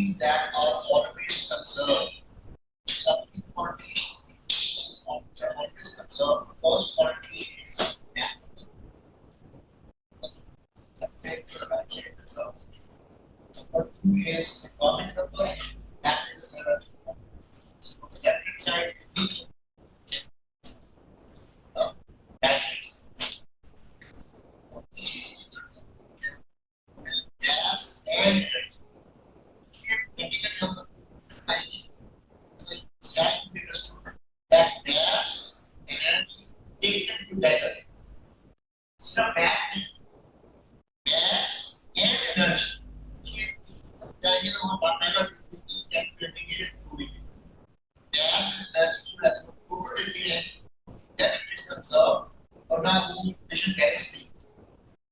quantities that are always conserved. The few quantities which are always conserved. The first quantity is mass. The factor that is conserved. Number two is atomic number. That is so the left hand side is the magnets. Gas and energy. Here, number has to be understood that gas and energy taken together. So gas and energy is the idea of what kind of activity can be integrated to it. Gas and energy has to put it in the end that it is conserved or not moving vision density.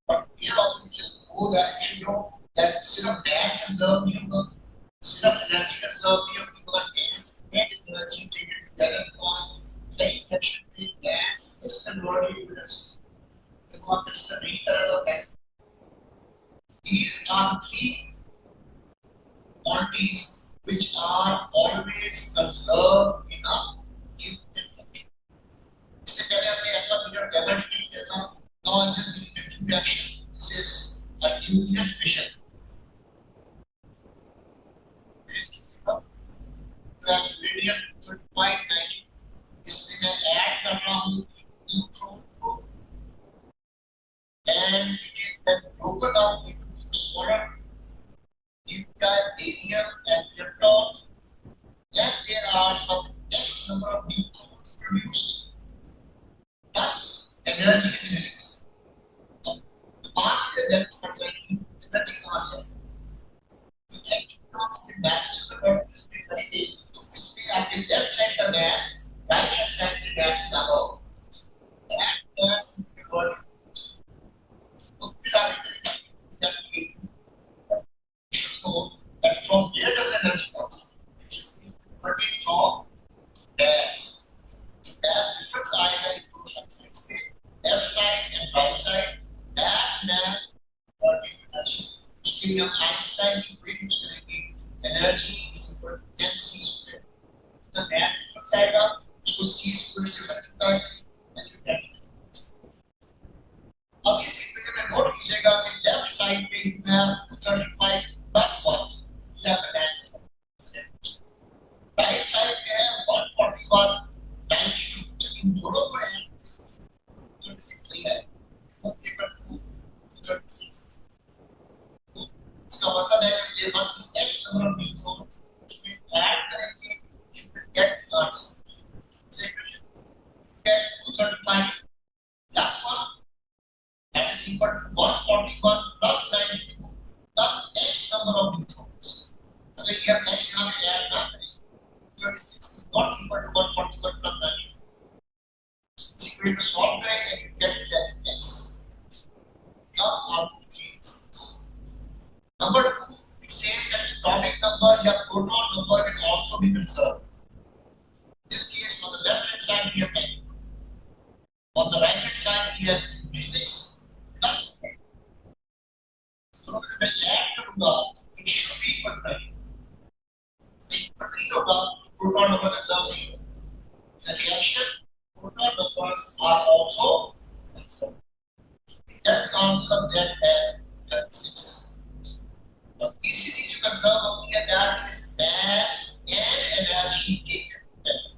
But here also we just know that you know that instead of gas conserved, instead of energy conserved, you got gas and energy taken together because the interaction between gas is converted to energy. The context of gas. These are three quantities which are always conserved in a given condition. इससे पहले हमने ऐसा metre gather नहीं किया था. Now I'm just giving the two reaction. This is a nuclear fission. Radium 3590. इसमें मैं add कर रहा हूँ न्यूट्रॉन को and it is then broken down into smaller nuclei, barium and krypton, and there are some X number of neutrons produced plus energy is released. The पांच से left पर जाएगी energy कहाँ से? Electrons के masses को convert करेंगे तो इसमें आपके left side का mass, right hand side के mass is above. That mass will be converted. So that from where does the energy come? It is being converted from gas. The gas difference ion equations left side and right side. That mass converting energy. उसके लिए हम Einstein की equation use करेंगे. Energy is equal to mc square. The mass difference आएगा उसको c square से multiply करेंगे. अब इस इक्वेशन में नोट कीजिएगा कि लेफ्ट साइड पे यू हैव 235 प्लस 1 यह का मैच. राइट साइड पे है 141 92 जो इन दोनों को है 36 है ओके पर 36. इसका मतलब है कि ये बस x नंबर ऑफ न्यूट्रॉन्स उसमें ऐड करेंगे you will get the answer. Get 235 plus 1 that is equal to 141 plus 92 plus x number of neutrons. अगर ये हम x यहाँ पे ऐड ना करें, 36 is not equal to 141 plus 92. इस इक्वेशन को सॉल्व करें and you get the value x. Now solve the three instances. Number 2, it says that atomic number या proton number will also be conserved. In this case, on the left hand side we have 92. On the right hand side we have 56. Plus, so अगर मैं add करूँगा, it should be equal to 9. Equal नहीं होगा, proton number conserve नहीं होगा. In a reaction, proton numbers are also conserved. That answer then has 36. Now, तीसरी चीज जो conserve होती है, that is mass and energy taken together.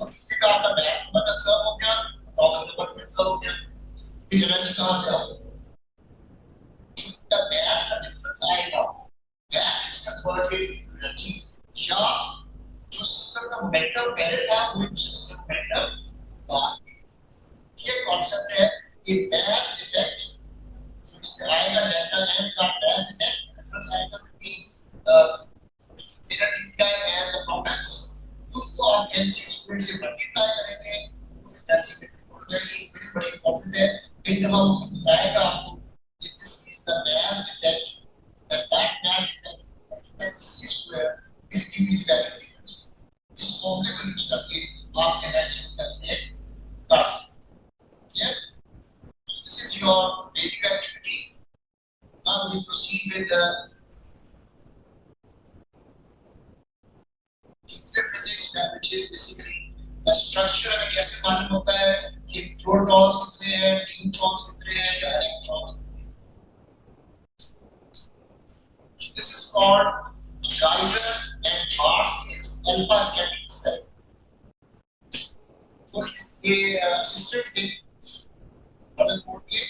अब इसी का आपका mass number conserve हो गया, atomic number conserve हो गया. एनर्जी कहां से आती है? The mass का डिफरेंस आएगा. That is converted into energy. या जो सिस्टम का मोमेंटम पहले था वो सिस्टम मोमेंटम बाद में. ये कॉन्सेप्ट है कि mass effect इसमें आएगा डेल्टा एम का mass effect डिफरेंस आएगा between energy का and the moments. उसको हम mc स्क्वायर से मल्टीप्लाई करेंगे तो एनर्जी हो जाएगी. बड़ी इंपॉर्टेंट है. एक दफा वो बताएगा आपको कि this is the mass effect, that mass effect that c square will give you the value. इस फॉर्मूले को यूज करके आप एनर्जी कैलकुलेट कर सकते हैं. This is your radioactivity. Now we proceed with the physics which is basically the structure में कैसे मालूम होता है कि प्रोटॉन्स कितने हैं, न्यूट्रॉन्स कितने हैं या electrons. This is called Geiger and Marsley's alpha scattering experiment. तो ये assistant थे Rutherford के,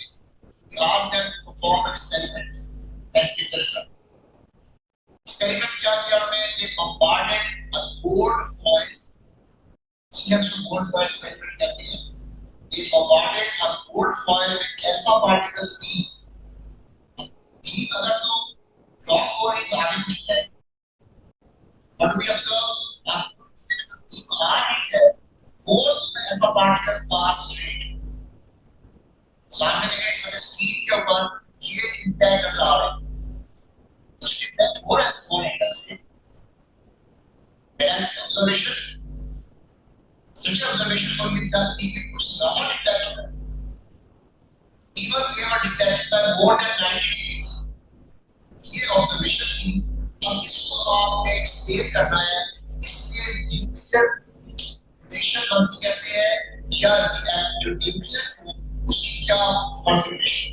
asked them to perform experiment and get the result. Experiment क्या किया उन्होंने? They bombarded a gold foil. हम gold foil experiment करते हैं. They bombarded a gold foil with alpha particles beam. beam अगर तो block हो रही तो आगे बढ़ता है. But we observe that beam आ रही है. Most of the alpha particles pass straight. सामने देखा इस स्क्रीन के ऊपर ये इम्पैक्ट नजर आ रहा है. कुछ इफेक्ट हो रहा है स्मॉल एंगल से. बैक ऑब्जर्वेशन, सिटी ऑब्जर्वेशन को ये दिखाती है कि कुछ ज्यादा डिफेक्ट हो रहा है. Even we have defect by more than 90 degrees. ये ऑब्जर्वेशन की अब इसको आपने एक्सप्लेन करना है. इससे न्यूक्लियर रिलेशन बनती कैसे है या जो न्यूक्लियस है उसकी क्या कॉन्फ़िगरेशन.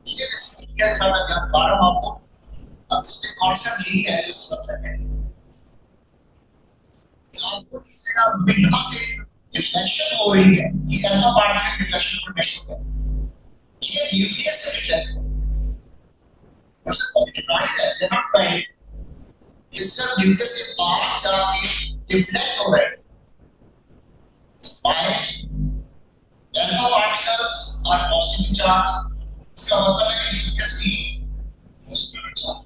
ये क्या सारा ज्ञान बारह आपको अब इसमें कॉन्सेप्ट यही है इस कॉन्सेप्ट है. आपको कितना बिना से डिफ्लेक्शन हो रही है ये अल्फा पार्टिकल डिफ्लेक्शन को टेस्ट होता है. ये न्यूक्लियस से डिफ्लेक्ट हो बस पॉजिटिव है जब पहले इसका न्यूक्लियस के पास जाके डिफ्लेक्ट हो रहा है. By alpha particles are positively charged. इसका मतलब है कि न्यूक्लियस भी पॉजिटिवली चार्ज.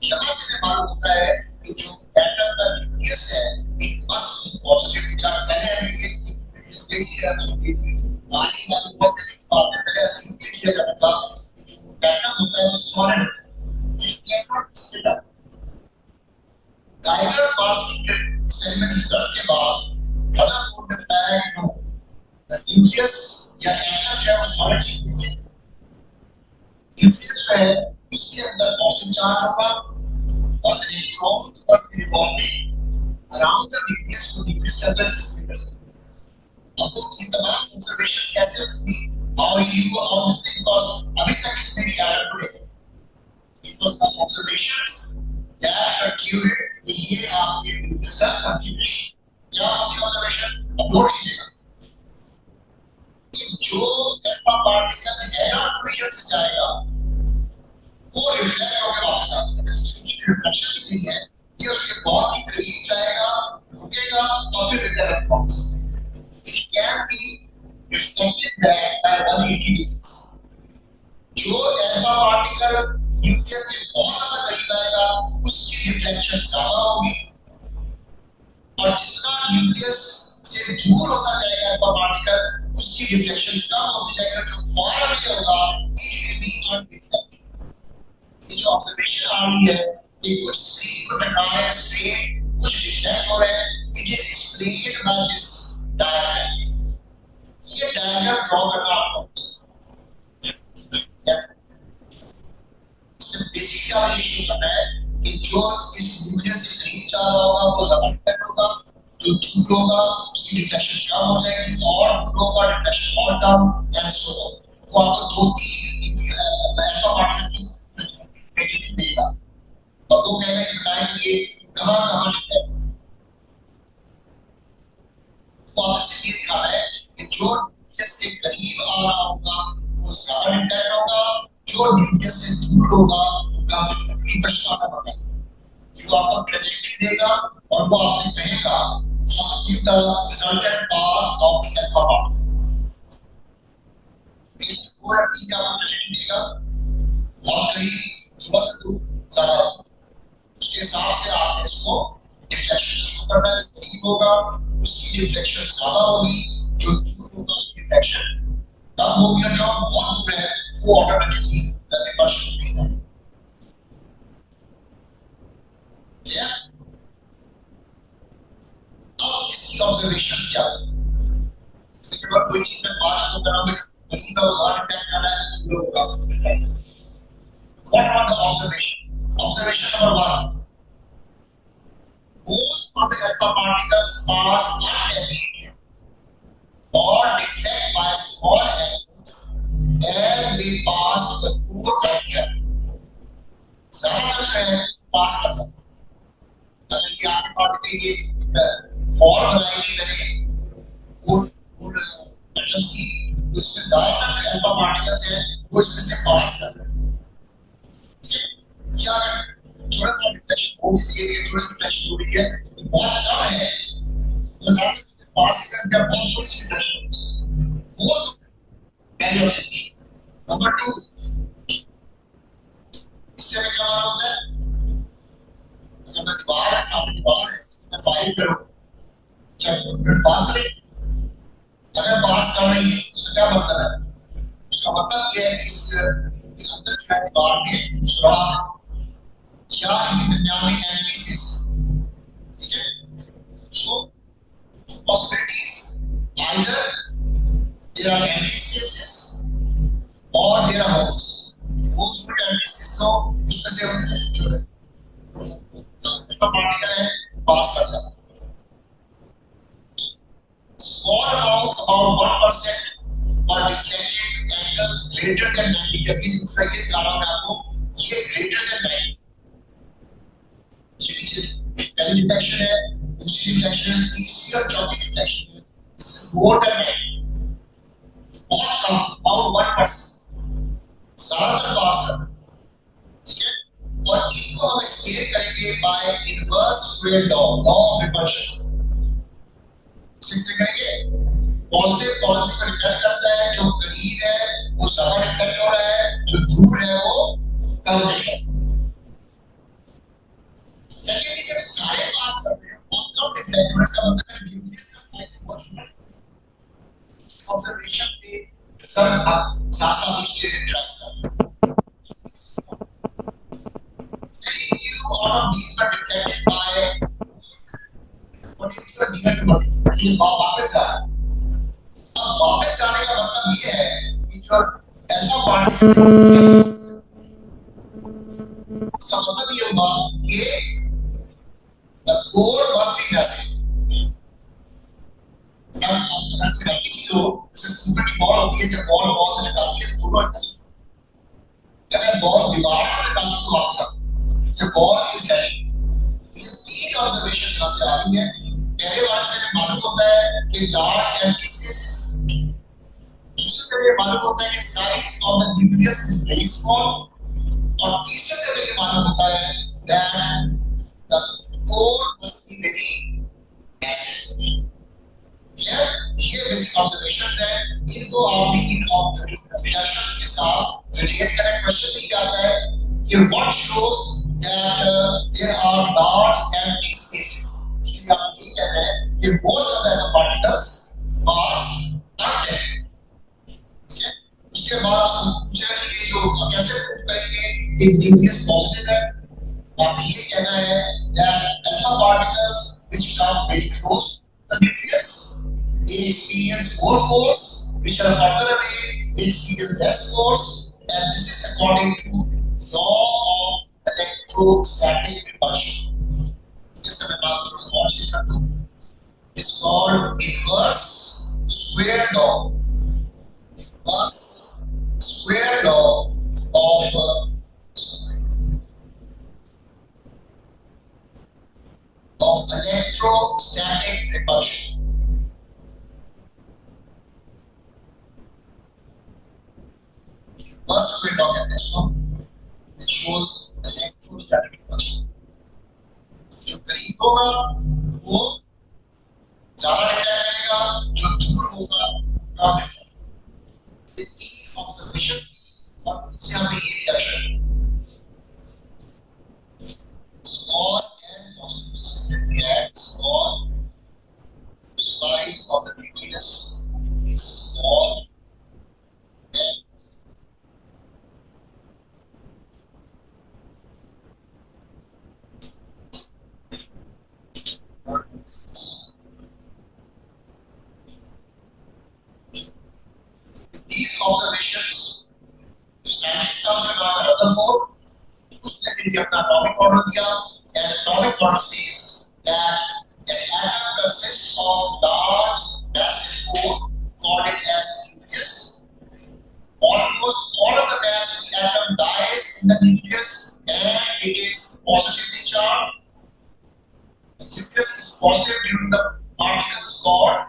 यहाँ से मालूम होता है कि जो एटम का न्यूक्लियस है it must be positively charged. पहले हमें ये इसके लिए आज की बात बहुत पहले ऐसे किया जाता था कि एटम होता है वो solid it cannot split up. Geiger Marsley experiment research के बाद रदरफोर्ड ने बताया कि न्यूक्लियस या एटम जो है वो सॉलिड चीज है. न्यूक्लियस जो है उसके अंदर पॉजिटिव चार्ज होगा और इलेक्ट्रॉन्स बस रिवॉल्विंग अराउंड द न्यूक्लियस को न्यूक्लियस के अंदर एग्जिस्ट करते हैं. अब ये तमाम ऑब्जर्वेशन कैसे होती how you all this thing because अभी तक इसमें भी एरर पड़े थे. It was the observations that occurred ये आपके न्यूक्लियस का कॉन्फ़िगरेशन. क्या होती है ऑब्जर्वेशन? अब नोट कीजिएगा जो अल्फा पार्टिकल एनोड रीजन से जाएगा वो रिफ्लेक्ट होकर वापस आ जाएगा. रिफ्लेक्शन ही नहीं है ये उसके बहुत ही करीब जाएगा, रुकेगा और फिर रिटर्न वापस. It can be reflected back by 180 degrees. जो अल्फा पार्टिकल न्यूक्लियस के बहुत ज्यादा करीब आएगा उसकी रिफ्लेक्शन ज्यादा होगी और जितना न्यूक्लियस से दूर होता जाएगा अल्फा पार्टिकल उसकी रिफ्लेक्शन कम होती जाएगा. जो फार अवे होगा इट विल बी अनरिफ्लेक्टेड. ये जो ऑब्जर्वेशन आ रही है कि कुछ सी को टकरा है स्ट्रेट कुछ रिफ्लेक्ट हो रहा है. It is explained by this diagram. ये डायग्राम ड्रॉ करना आपको बेसिक क्या इशू करना है कि जो इस न्यूक्लियस से करीब जा रहा होगा वो ज्यादा इफेक्ट होगा, जो दूर होगा उसकी रिफ्लेक्शन कम हो जाएगी और दूर होगा रिफ्लेक्शन और कम एंड सो ऑन. तो आपको दो तीन अल्फा पार्टिकल की रिफ्लेक्शन देगा और वो कहेगा कि बताएंगे कहां रिफ्लेक्ट. तो आपसे ये दिखाना है कि जो न्यूक्लियस के करीब आ रहा होगा वो ज्यादा रिफ्लेक्ट होगा, जो न्यूक्लियस से दूर होगा उसका रिफ्लेक्शन कम होगा. जो आपको ट्रेजेक्टरी देगा और वो आपसे कहेगा find the resultant path of the alpha particle. पूरा टी का ट्रेजेक्टरी देगा और कहीं बस तो ज्यादा उसके हिसाब से आपने इसको डिफ्लेक्शन शुरू करना है. करीब होगा उसकी डिफ्लेक्शन ज्यादा होगी, जो दूर होगा उसकी डिफ्लेक्शन कम होगी और जो बहुत दूर है वो ऑटोमेटिकली रिवर्स हो जाएगा. Yeah. अब इसकी ऑब्जर्वेशन क्या है? अगर कोई चीज में बात को करावे वही का उदाहरण क्या करना है लोग का. What are the observation? Observation number 1. Both most of the alpha particles pass undamaged or deflect by small angles as they pass the core barrier. ज्यादातर जो है पास कर जाता है। अगर ये आपके पास ये फॉर्म बनाएगी मैंने वो एटम्स की, उसमें ज्यादातर अल्फा पार्टिकल्स हैं वो इसमें से पास कर रहे हैं। ठीक है, या थोड़ा सा डिफ्लेक्शन हो भी सके, थोड़ा सा डिफ्लेक्शन हो रही है, बहुत कम है, तो ज्यादातर पास करने का बहुत थोड़ी सी डिफ्लेक्शन हो पहले होती है। नंबर 2, इससे क्या होता है, अगर मैं दीवार है, सामने दीवार है, मैं फाइल करूं, क्या पास करें? अगर पास कर रही है उसका क्या मतलब है? उसका मतलब यह है कि इस अंदर जो है दीवार में सुराख या इनके दरमियान में एनालिसिस, ठीक है? सो possibilities either there are analysis और there are holes. होल्स में एनालिसिस हो, उसमें से जो है पार्टिकल है पास कर सकता है। Small amount, about 1% or deflected angles greater than 90 degree. दूसरा ये कारण है आपको, ये greater than 90. ये पहली डिफ्लेक्शन है, दूसरी डिफ्लेक्शन, तीसरी और चौथी डिफ्लेक्शन है। This is more than 90. बहुत कम, about 1%. ज्यादातर पास कर, ठीक है? और इनको हम एक्सप्लेन करेंगे by inverse square law of repulsion. करेंगे पॉजिटिव को रिफ्लेक्ट करता है, जो करीब है वो ज्यादा रिफ्लेक्ट हो रहा है, जो दूर है वो कम रिफ्लेक्ट। सेकेंडली जब सारे पास करते हैं बहुत कम रिफ्लेक्ट हो, इसका मतलब है न्यूक्लियस का साइज बहुत छोटा है। ऑब्जर्वेशन से सब साथ-साथ इसके इंटरेक्ट करते हैं। few out of these are deflected by ये वापस आ रहा है। अब वापस जाने का मतलब ये है कि जो अल्फा पार्टिकल इसका मतलब ये होगा कि the core must be massive. अब करती जो सिस्टम की बॉल होती है, जब बॉल से निकलती है दोनों अगर बॉल दीवार पर निकलती तो वापस आती है। जब बॉल इज हैवी, ये तीन ऑब्जर्वेशन यहाँ से आ रही है। पहले वाले से मालूम होता है कि लार्ज एनालिसिस, दूसरे से ये मालूम होता है कि size of the nucleus is very small, और तीसरे से ये मालूम होता है that the core must be very massive. ये बेसिक ऑब्जर्वेशंस है, इनको आप इन ऑब्जर्वेशंस के साथ रिलेट करें। क्वेश्चन ये आता है कि what shows that there are large empty spaces. आप ये कहते हैं कि most of the particles pass undamaged, ठीक है? उसके बाद आप ये जो कैसे प्रूव करेंगे कि न्यूक्लियस पॉजिटिव है, आप ये कहना है that alpha particles which come very close to the nucleus they experience more force, which are further away they experience less force, and this is according to law of electrostatic repulsion. It's called inverse square law. Inverse square law of electrostatic repulsion. Inverse square law of this one, it shows electrostatic repulsion. जो करीब होगा वो ज्यादा deflect करेगा, जो दूर होगा कम deflect. Observation और इससे हमें ये दर्शन small and positive small size of the nucleus is small and these observations, scientists have done another four. उसने भी अपना atomic model दिया, and atomic model says that an atom consists of large massive core called it as nucleus. Almost all of the mass of the atom dies in the nucleus and it is positively charged. The nucleus is positive during the particles called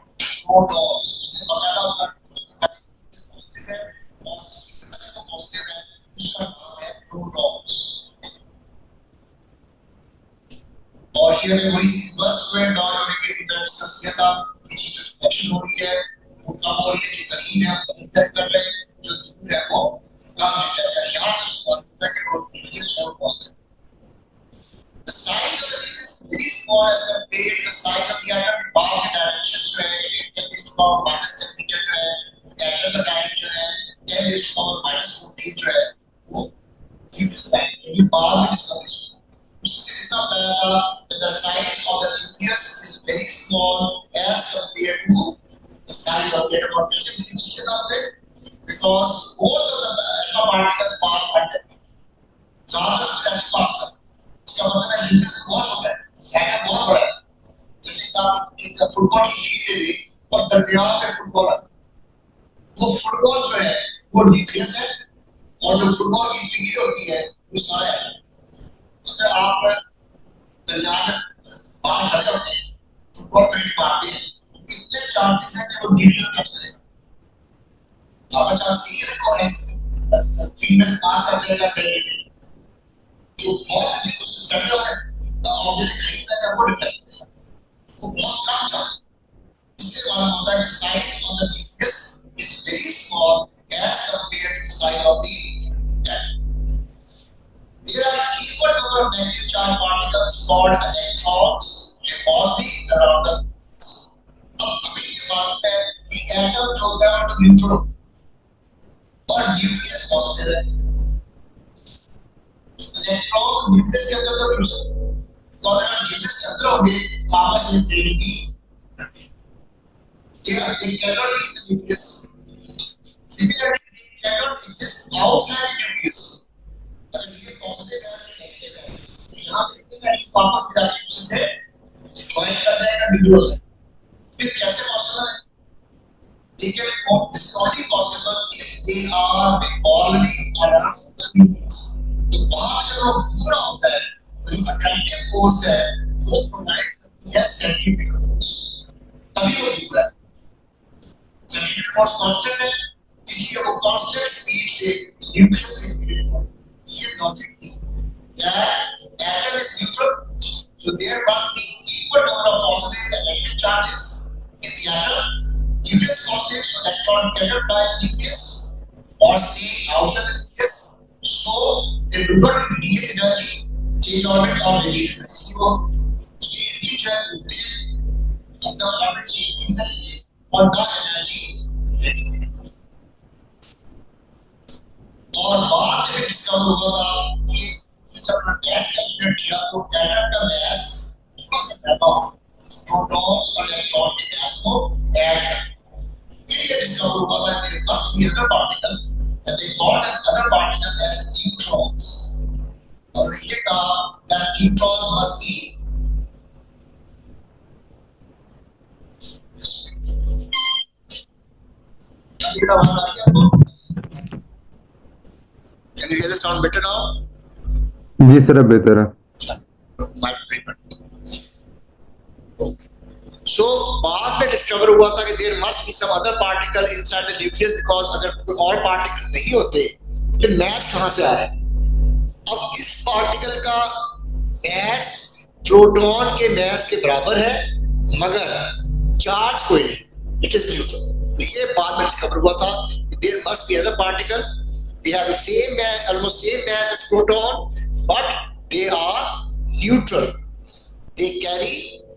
protons. protons. और ये हमें वही बस student और हमने के discuss किया था कि जो रिफ्लेक्शन हो रही है वो कम हो रही है, जो करीब है वो रिफ्लेक्ट कर रहे हैं, जो दूर है वो कम रिफ्लेक्ट कर रहे हैं। यहाँ से शुरू होता है कि वो short positive. The size of the needle is very small as compared to the size of the atom. बाहर के डायमेंशन जो है 10⁻10 मीटर जो है, एटम का डायमीटर जो है 10⁻14 जो है वो ये बाहर में डिस्कस उससे कितना बताया था that the size of the nucleus is very small as compared to the size of the atom. Because most of the alpha particles pass under ज्यादा ऐसे पास कर, इसका मतलब है न्यूक्लियस बहुत बड़ा है, एटम बहुत बड़ा है। जैसे कि आप एक फुटबॉल की फील्ड ले और दरमियान में फुटबॉल है, वो फुटबॉल जो है वो न्यूक्लियस है और जो फुटबॉल की फील्ड होती है वो सारा है। अगर आप दरमियान में बाहर खड़े होते हैं, फुटबॉल फील्ड मारते हैं, कितने चांसेस हैं कि वो न्यूक्लियस टच करेगा। आपका चांस ये को है फील्ड में पास कर जाएगा कहीं तो बहुत उससे सेंटर है ऑब्जेक्ट कहीं ना वो रिफ्लेक्ट करेगा, वो बहुत कम चांस। इससे मालूम होता है कि size of the nucleus is very small as compared to the size of the atom. There are equal number of negative charge particles called electrons revolving around the nucleus. अब अभी ये बात है कि एटम जो होता है वो न्यूट्रल और न्यूक्लियस पॉजिटिव है। इलेक्ट्रॉन्स न्यूक्लियस के अंदर तो यूज होते हैं, तो अगर न्यूक्लियस के अंदर होंगे तो आपस में देंगे they cannot be in the nucleus. Similarly, they cannot exist outside the nucleus. अगर ये पॉजिटिव है नेगेटिव है तो यहाँ देखते हैं कि वापस की डायरेक्शन से ज्वाइन कर जाएगा न्यूट्रल है। फिर कैसे पॉसिबल है? They can this is only possible if they are revolving around the nucleus. तो वहाँ जब वो पूरा होता है तो जो अट्रैक्टिव फोर्स है वो प्रोवाइड करती है सेंट्रीफ्यूगल फोर्स, तभी वो पूरा है। सेंट्रीफ्यूगल फोर्स कांस्टेंट है, इसलिए वो कांस्टेंट स्पीड से न्यूक्लियस से ये logic that atom is neutral, so there must be equal number of positive and negative charges in the atom. Nucleus constant, so electron cannot fly in nucleus or stay outside the nucleus, so they do not release energy, change orbit or radiate energy. So change अपना orbit change करेंगे और ना energy release। और बाद में discover हुआ था कि जब हमने गैस कैलकुलेट किया तो एटम का गैस प्लस प्रोटॉन्स और इलेक्ट्रॉन के गैस को ऐड कर ये डिस्कवर हुआ था कि must be other particle and they called other particle as neutrons. और ये कहा दैट न्यूट्रॉन्स मस्ट बी क्या बात आ रही है आपको? Can you hear the sound better now? जी सर अब बेहतर है। So बाद में डिस्कवर हुआ था कि there must be some other particle inside the nucleus because अगर कोई और पार्टिकल नहीं होते तो मैस कहाँ से आ रहा है? अब इस पार्टिकल का मैस प्रोटॉन के मैस के बराबर है मगर चार्ज कोई नहीं, इट इज न्यूट्रल। तो ये बाद में डिस्कवर हुआ था there must be other particle. They have the same mass, almost same mass as proton, but they are neutral. They carry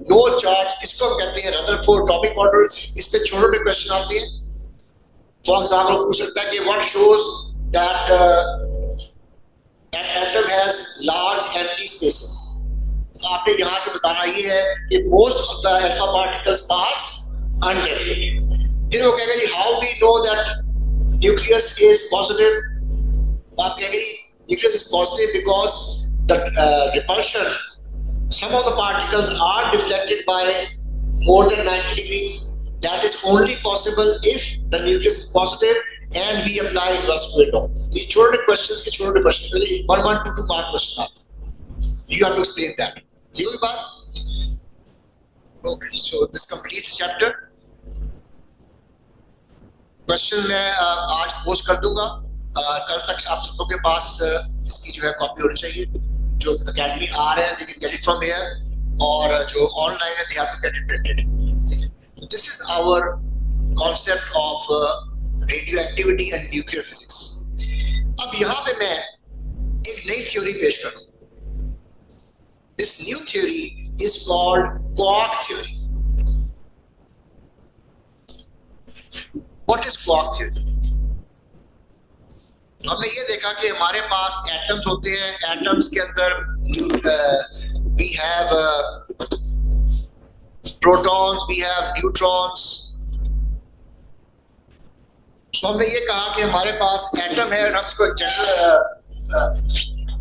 no charge. इसको हम कहते हैं Rutherford atomic model। इस पे छोटे-छोटे क्वेश्चन आते हैं। For example, पूछ सकता है कि what shows that an atom has large empty spaces? आपने यहाँ से बताना ये है कि most of the alpha particles pass undetected। फिर वो कहेगा कि how we know that nucleus is positive? आप कहेंगे nucleus is positive because the repulsion some of the particles are deflected by more than 90 degrees. That is only possible if the nucleus is positive and we apply inverse square law. These छोटे questions के छोटे question, 1, 1, 2, 2 mark question आते हैं. You have to explain that. ठीक है बात? Okay, so this completes the chapter. Questions मैं आज पोस्ट कर दूंगा. कल तक आप सबों के पास इसकी जो है कॉपी होनी चाहिए. जो अकेडमी आ रहे हैं they can get it from here, और जो ऑनलाइन है they have to get it printed. So this is our concept of radioactivity and nuclear physics. अब यहाँ पे मैं एक नई थ्योरी पेश करूँ. This new theory is called quark theory. What is quark theory? हमने ये देखा कि हमारे पास एटम्स होते हैं. एटम्स के अंदर we have protons, we have neutrons. तो हमने ये कहा कि हमारे पास एटम है और हम इसको जनरल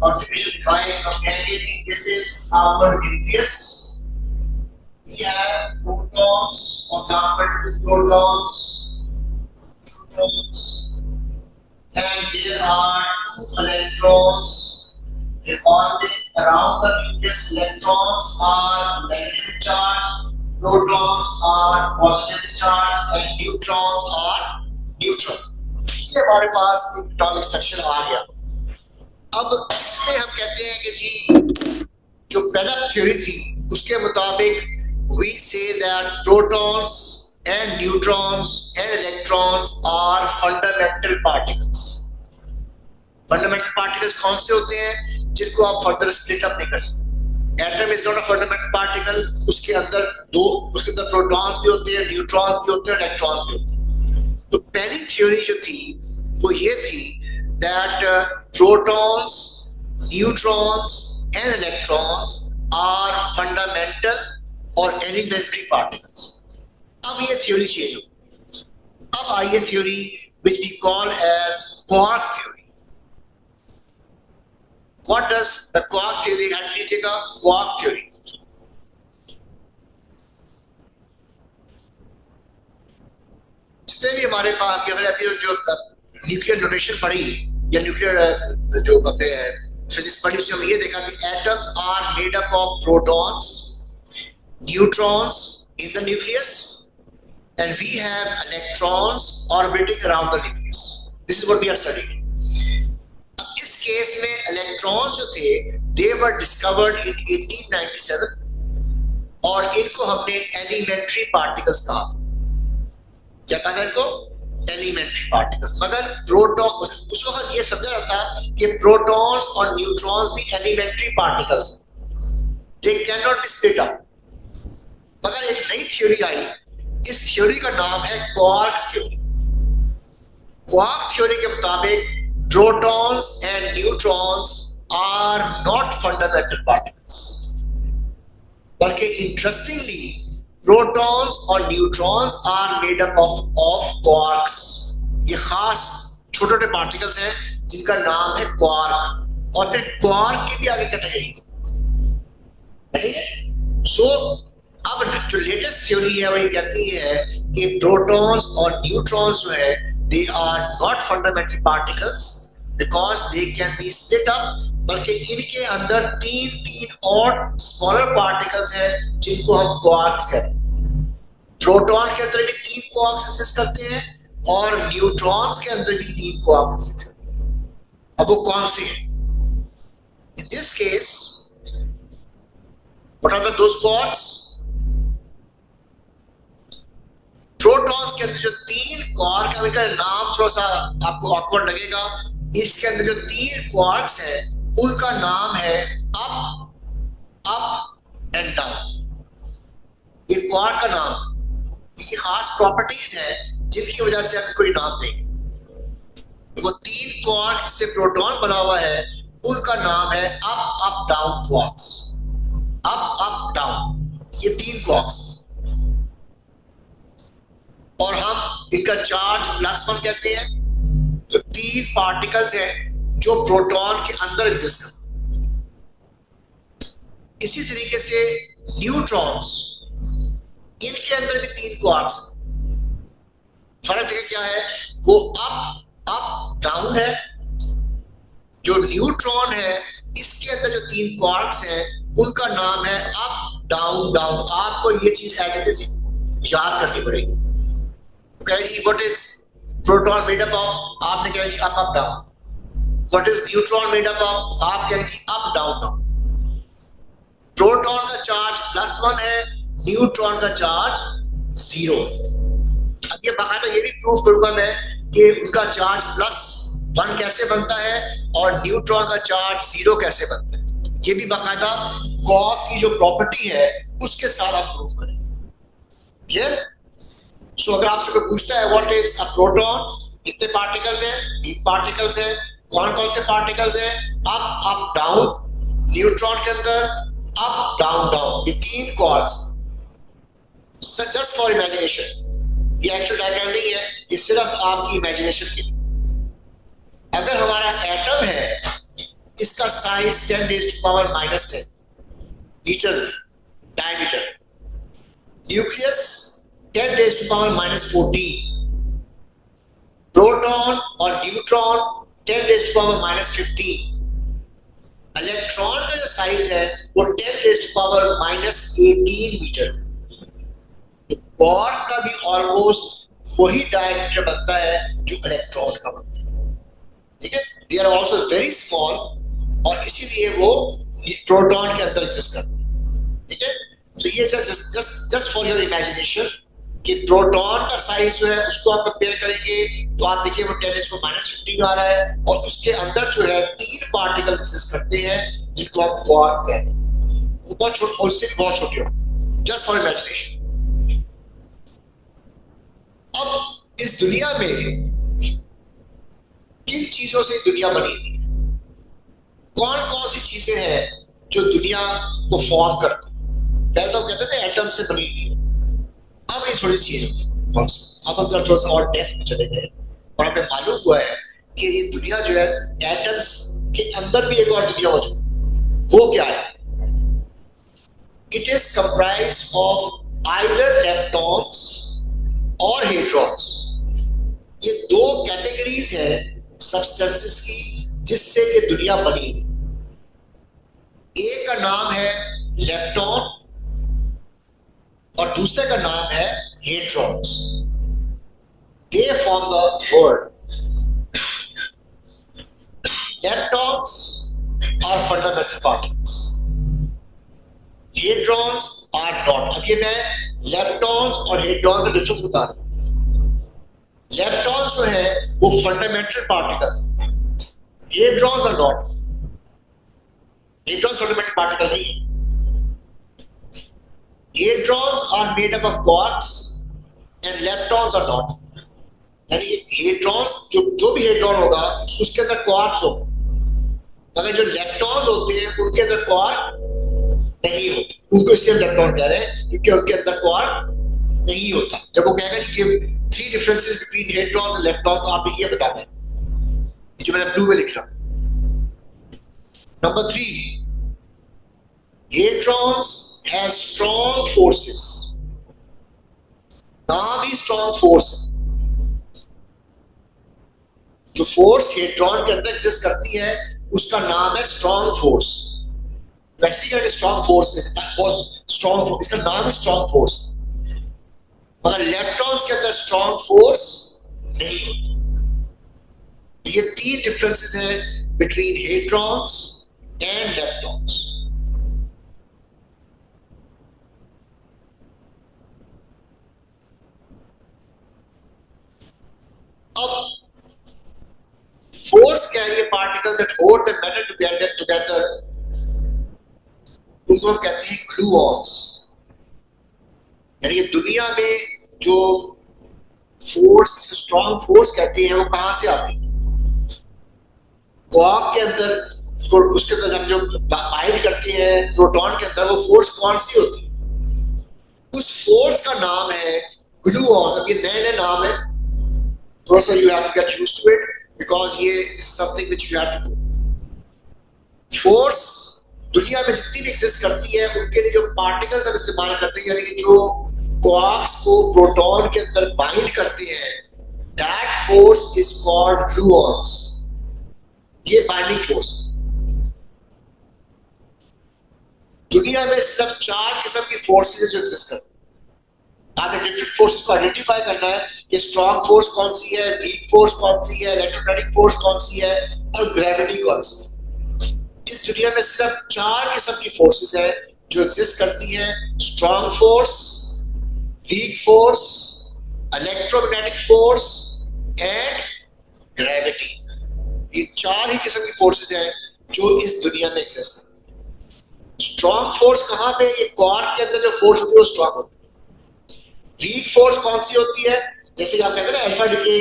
configuration diagram of कहते. This is our nucleus. We have protons, for example, 2 protons, and there are 2 electrons revolving around the nucleus. Electrons are negative charge, protons are positive charge, and neutrons are neutral. ये हमारे पास atomic structure आ गया. अब इसमें हम कहते हैं कि जी जो पहला थ्योरी थी उसके मुताबिक we say that protons and neutrons and electrons are fundamental particles. Fundamental particles कौन से होते हैं जिनको आप further split up नहीं कर सकते. Atom is not a fundamental particle. उसके अंदर protons भी होते हैं, neutrons भी होते हैं, electrons भी होते हैं. तो पहली थ्योरी जो थी वो ये थी that protons, neutrons and electrons are fundamental or elementary particles. अब ये थ्योरी चेंज हो. अब आई theory which we call as quark theory. What does the quark theory ध्यान दीजिएगा. quark theory जितने भी हमारे पास जो न्यूक्लियर डोनेशन पढ़ी या न्यूक्लियर जो अपने फिजिक्स पढ़ी उसमें हम ये देखा कि atoms are made up of protons, neutrons in the nucleus, and we have electrons orbiting around the nucleus. This is what we are studying. अब इस केस में इलेक्ट्रॉन्स जो थे they were discovered in 1897 और इनको हमने एलिमेंट्री पार्टिकल्स कहा. क्या कहा था इनको? Elementary particles. मगर प्रोटॉन उस वक्त ये समझा जाता कि प्रोटॉन्स और न्यूट्रॉन्स भी elementary particles, they cannot be split up. मगर एक नई थ्योरी आई. इस थ्योरी का नाम है क्वार्क थ्योरी. क्वार्क थ्योरी के मुताबिक protons and neutrons are not fundamental particles, बल्कि इंटरेस्टिंगली प्रोटॉन्स और neutrons are made up of quarks. ये खास छोटे छोटे पार्टिकल्स हैं जिनका नाम है क्वार्क. और फिर क्वार्क की भी आगे कैटेगरी है. सो अब जो लेटेस्ट थ्योरी है वही कहती है कि प्रोटॉन्स और न्यूट्रॉन्स जो है they are not fundamental particles because they can be split up, बल्कि इनके अंदर 3 और स्मॉलर पार्टिकल्स हैं जिनको हम क्वार्क्स कहते हैं. प्रोटॉन के अंदर भी 3 क्वार्क्स एग्जिस्ट करते हैं और न्यूट्रॉन्स के अंदर भी 3 क्वार्क्स एग्जिस्ट करते हैं. अब वो कौन से हैं? In this case what are those quarks? Protons के अंदर जो 3 क्वार्क, इनका नाम थोड़ा सा आपको ऑकवर्ड लगेगा. इसके अंदर जो 3 क्वार्क्स हैं उनका नाम है अप एंड डाउन. ये क्वार्क का नाम, इनकी खास प्रॉपर्टीज हैं जिनकी वजह से हम कोई नाम देंगे. वो 3 क्वार्क जिससे प्रोटॉन बना हुआ है उनका नाम है up down quarks. Up down, ये 3 क्वार्क्स. और हम इनका चार्ज +1 कहते हैं. तो 3 पार्टिकल्स हैं जो प्रोटॉन के अंदर एग्जिस्ट करते हैं. इसी तरीके से न्यूट्रॉन्स, इनके अंदर भी 3 क्वार्क्स। फर्क देखिए क्या है, वो अप डाउन है। जो न्यूट्रॉन है इसके अंदर जो 3 क्वार्क्स हैं उनका नाम है अप डाउन डाउन। आपको ये चीज एज इट इज याद करनी पड़ेगी। What is proton made up of, आपने कहा जी up down. What is neutron made up of, आप कहेंगे अप डाउन डाउन। प्रोटॉन का चार्ज +1 है, न्यूट्रॉन का चार्ज 0। अब ये बाकायदा ये भी प्रूफ करूंगा मैं कि उनका चार्ज +1 कैसे बनता है और न्यूट्रॉन का चार्ज 0 कैसे बनता है। ये भी बाकायदा क्वार्क की जो प्रॉपर्टी है उसके साथ आप प्रूफ करें। क्लियर? सो अगर आपसे कोई पूछता है व्हाट इज अ प्रोटॉन, कितने पार्टिकल्स हैं, 3 पार्टिकल्स हैं। कौन कौन से पार्टिकल्स हैं, अप डाउन। न्यूट्रॉन के अंदर अप डाउन डाउन, ये 3 क्वार्क्स। जस्ट फॉर इमेजिनेशन, ये एक्चुअल डायग्राम नहीं है, ये सिर्फ आपकी इमेजिनेशन के लिए। अगर हमारा एटम है इसका साइज 10⁻⁻10 मीटर्स में डायमीटर, न्यूक्लियस 10⁻⁻14, प्रोटॉन और न्यूट्रॉन 10⁻⁻15, इलेक्ट्रॉन का जो साइज है वो 10⁻⁻18 मीटर। क्वार्क का भी ऑलमोस्ट वही डायमीटर बनता है जो इलेक्ट्रॉन का बनता है। ठीक है, they are also very small और इसीलिए वो प्रोटॉन के अंदर एग्जिस्ट करते हैं। ठीक है, तो ये जस्ट फॉर योर इमेजिनेशन कि प्रोटॉन का साइज जो है उसको आप कंपेयर करेंगे तो आप देखिए वो 10⁻⁻15 आ रहा है और उसके अंदर जो है 3 पार्टिकल्स एग्जिस्ट करते हैं जिनको आप क्वार्क कहते हैं। वो बहुत छोटे, उससे भी बहुत छोटे हो। Just for imagination. अब इस दुनिया में किन चीजों से दुनिया बनी हुई है, कौन कौन सी चीजें हैं जो दुनिया को फॉर्म करती है। पहले तो हम कहते थे एटम से बनी हुई है, अब ये थोड़ी सी चीज। अब हम थोड़ा सा और डेप्थ में चले गए और हमें मालूम हुआ है कि ये दुनिया जो है एटम्स के अंदर भी एक और दुनिया मौजूद है। वो क्या है? It is comprised of either leptons और हेड्रॉन्स। ये 2 कैटेगरीज है सब्सटेंसेस की जिससे ये दुनिया बनी हुई। एक का नाम है लेप्टॉन और दूसरे का नाम है hadrons. They form the world. Leptons are fundamental particles, hadrons are not. अब ये मैं लेप्टॉन्स और हेड्रॉन्स का डिफरेंस बता रहा हूं। लेप्टॉन्स जो है वो fundamental particles, hadrons are not. Hadrons fundamental particle नहीं है। Hadrons are made up of quarks and leptons are not. यानी hadrons जो भी hadron होगा उसके अंदर quarks होगा, मगर जो leptons होते हैं उनके अंदर quark नहीं होते। उनको इसलिए lepton कह रहे हैं क्योंकि उनके अंदर quark नहीं होता। जब वो कहेगा कि 3 differences between hadrons and leptons, तो आप ये बताना है जो मैंने ब्लू में लिख रहा। Number 3, hadrons have strong forces। नाम ही strong force है। जो फोर्स हेड्रॉन के अंदर एग्जिस्ट करती है उसका नाम है strong force। वैसे ही strong force है, strong force, इसका नाम है strong force। मगर इलेक्ट्रॉन्स के अंदर strong force नहीं होती। ये 3 डिफरेंसेस हैं between hadrons and leptons। अब force carrier particles that hold the metal together उनको हम कहते हैं gluons। यानी ये दुनिया में जो फोर्स, स्ट्रॉन्ग फोर्स कहते हैं, वो कहां से आती है? क्वार्क के अंदर, उसके अंदर हम जो बाइंड करते हैं प्रोटॉन के अंदर, वो फोर्स कौन सी होती है? उस फोर्स का नाम है ग्लूऑन्स। अब ये नए नए नाम है, थोड़ा सा you have to get used to it because ये is something which you have to do। Force दुनिया में जितनी भी एग्जिस्ट करती है उनके लिए जो पार्टिकल्स हम इस्तेमाल करते हैं, यानी कि जो क्वार्क्स को प्रोटॉन के अंदर बाइंड करते हैं, that force is called gluons. ये बाइंडिंग फोर्स। दुनिया में सिर्फ 4 किस्म की फोर्सेस जो एग्जिस्ट करती है। आपने डिफरेंट फोर्सेस को आइडेंटिफाई करना है कि स्ट्रॉन्ग फोर्स कौन सी है, वीक फोर्स कौन सी है, इलेक्ट्रोमैग्नेटिक फोर्स कौन सी है और ग्रेविटी कौन सी है। इस दुनिया में सिर्फ 4 किस्म की फोर्सेस है जो एग्जिस्ट करती हैं: strong force, weak force, electromagnetic force and gravity. ये 4 ही किस्म की फोर्सेस हैं जो इस दुनिया में एग्जिस्ट करती हैं। स्ट्रॉन्ग फोर्स कहां पे? ये क्वार्क के अंदर जो फोर्स होती है वो स्ट्रॉन्ग होती है। वीक फोर्स कौन सी होती है? जैसे कि आप कहते हैं ना अल्फा डिके,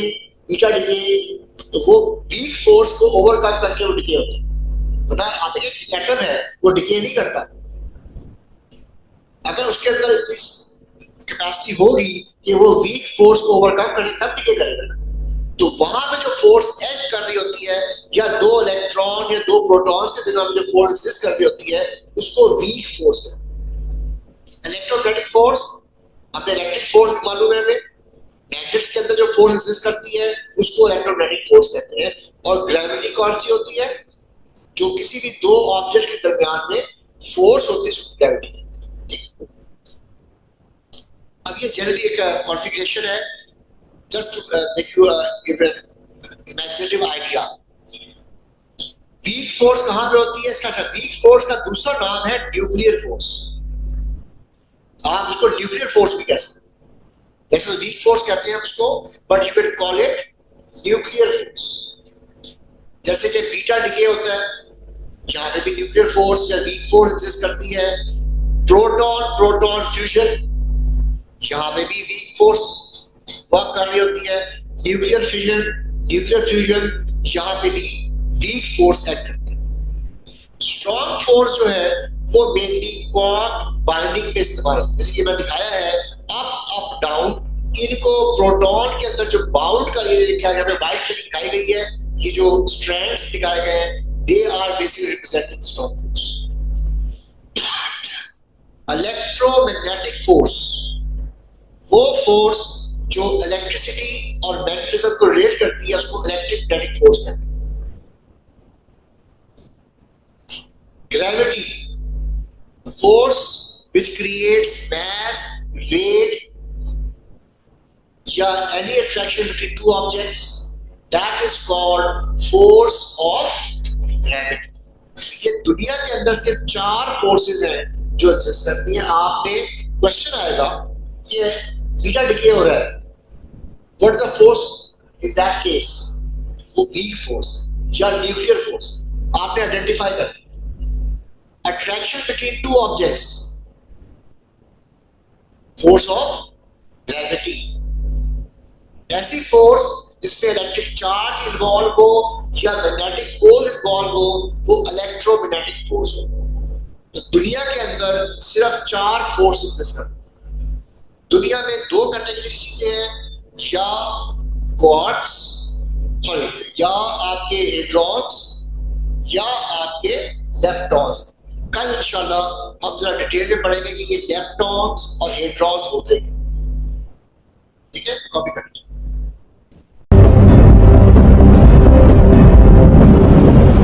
बीटा डिके, तो वो वीक फोर्स को ओवरकम करके वो डिके होती है। तो ना आप एक एटम है वो डिके नहीं करता। अगर उसके अंदर इतनी कैपेसिटी होगी कि वो वीक फोर्स को ओवरकम कर तब डिके करेगा। तो वहां पे जो फोर्स एक्ट कर रही होती है, या 2 इलेक्ट्रॉन या 2 प्रोटॉन्स के दिनों में जो फोर्स एग्जिस्ट कर रही होती है, उसको वीक फोर्स कहते हैं। इलेक्ट्रोमैग्नेटिक फोर्स, अपने इलेक्ट्रिक फोर्स मालूम है हमें, मैग्नेट्स के अंदर जो फोर्स एग्जिस्ट करती है उसको इलेक्ट्रोमैग्नेटिक फोर्स कहते हैं। और ग्रेविटी कौन सी होती है? जो किसी भी 2 ऑब्जेक्ट के दरमियान में फोर्स होती है उसको ग्रेविटी। अब ये जनरली एक कॉन्फ़िगरेशन है, just to make you give an imaginative idea. Weak force कहां पे होती है? इसका वीक फोर्स का दूसरा नाम है न्यूक्लियर फोर्स। आप इसको न्यूक्लियर फोर्स भी कह सकते हैं। वैसे वीक फोर्स कहते हैं उसको, but you can call it nuclear force. जैसे कि बीटा डिके होता है, यहाँ पे भी न्यूक्लियर फोर्स या वीक फोर्स एग्जिस्ट करती है। प्रोटॉन प्रोटॉन फ्यूजन, यहाँ पे भी वीक फोर्स वर्क कर रही होती है। न्यूक्लियर फ्यूजन यहाँ पे भी वीक फोर्स एक्ट करती है। स्ट्रॉन्ग फोर्स जो है वो मेनली क्वार्क बाइंडिंग पे इस्तेमाल होता है। जैसे कि मैं दिखाया है अप अप डाउन, इनको प्रोटॉन के अंदर जो बाउंड कर क्या व्हाइट से दिखाई गई है, ये जो स्ट्रैंड्स दिखाए गए हैं, they are basically representing strong force. Electromagnetic force, वो फोर्स जो इलेक्ट्रिसिटी और मैग्नेटिज्म को रिलेट करती है उसको इलेक्ट्रोमैग्नेटिक फोर्स कहते हैं। Gravity, force which creates mass, weight या any attraction between 2 objects, that is called force of gravity. ये दुनिया के अंदर सिर्फ 4 फोर्सेस हैं जो एग्जिस्ट करती हैं। आपने क्वेश्चन आएगा कि बीटा डिके हो रहा है, what is the force in that case? वो वीक फोर्स या न्यूक्लियर फोर्स आपने आइडेंटिफाई कर। Attraction between 2 objects, force of gravity. ऐसी फोर्स जिसमें इलेक्ट्रिक चार्ज इन्वॉल्व हो या मैग्नेटिक पोल इन्वॉल्व हो, वो इलेक्ट्रोमैग्नेटिक फोर्स हो। तो दुनिया के अंदर सिर्फ 4 फोर्सेस एग्जिस्ट करती हैं। दुनिया में 2 कैटेगरी की चीजें हैं, या क्वार्ट्स, या आपके हेड्रॉन्स या आपके लेप्टॉन्स। कल इंशाल्लाह हम जरा डिटेल में पढ़ेंगे कि ये लेप्टॉन्स और हेड्रॉन्स होते हैं। ठीक है, कॉपी करें।